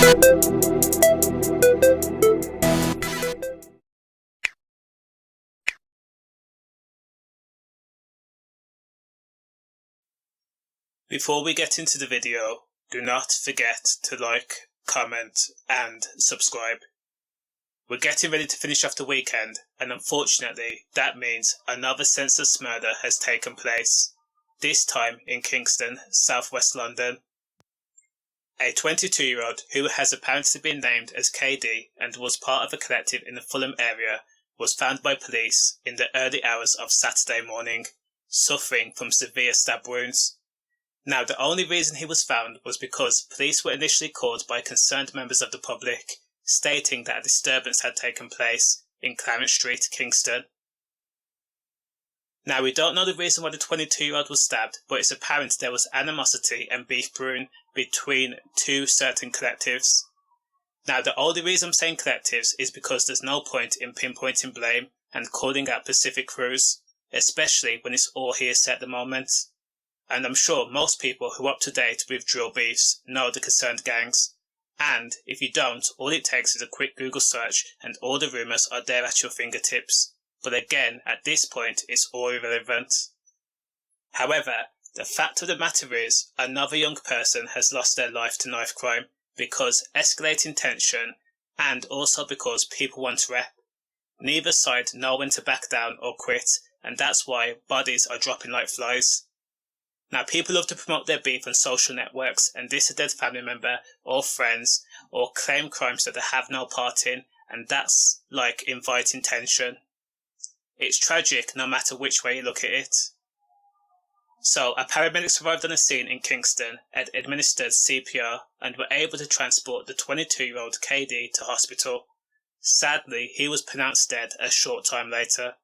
Before we get into the video, do not forget to like, comment and subscribe. We're getting ready to finish off the weekend, and unfortunately that means another senseless murder has taken place, this time in Kingston, southwest London. A 22-year-old who has apparently been named as KD and was part of a collective in the Fulham area was found by police in the early hours of Saturday morning, suffering from severe stab wounds. Now, the only reason he was found was because police were initially called by concerned members of the public, stating that a disturbance had taken place in Clarence Street, Kingston. Now, we don't know the reason why the 22-year-old was stabbed, but it's apparent there was animosity and beef brewing between two certain collectives. Now, the only reason I'm saying collectives is because there's no point in pinpointing blame and calling out specific crews, especially when it's all hearsay at the moment. And I'm sure most people who are up to date with drill beefs know the concerned gangs. And if you don't, all it takes is a quick Google search and all the rumours are there at your fingertips. But again, at this point, it's all irrelevant. However, the fact of the matter is, another young person has lost their life to knife crime because escalating tension and also because people want rep. Neither side know when to back down or quit, and that's why bodies are dropping like flies. Now, people love to promote their beef on social networks and diss a dead family member or friends or claim crimes that they have no part in, and that's like inviting tension. It's tragic no matter which way you look at it. So, a paramedics arrived on the scene in Kingston and administered CPR and were able to transport the 22-year-old KD to hospital. Sadly, he was pronounced dead a short time later.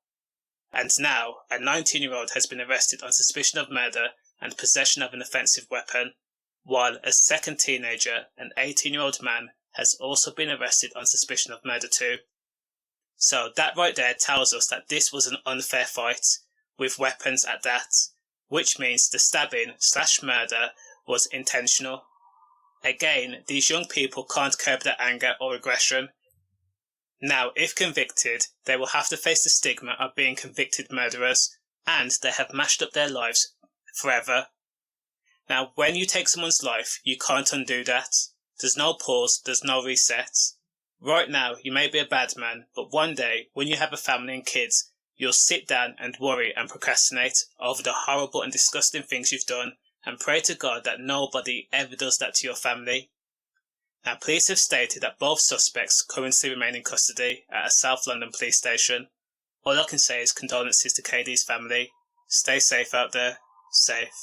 And now, a 19-year-old has been arrested on suspicion of murder and possession of an offensive weapon, while a second teenager, an 18-year-old man, has also been arrested on suspicion of murder too. So that right there tells us that this was an unfair fight, with weapons at that, which means the stabbing/murder was intentional. Again, these young people can't curb their anger or aggression. Now, if convicted, they will have to face the stigma of being convicted murderers, and they have mashed up their lives forever. Now, when you take someone's life, you can't undo that. There's no pause, there's no reset. Right now, you may be a bad man, but one day, when you have a family and kids, you'll sit down and worry and procrastinate over the horrible and disgusting things you've done, and pray to God that nobody ever does that to your family. Now, police have stated that both suspects currently remain in custody at a South London police station. All I can say is condolences to KD's family. Stay safe out there. Safe.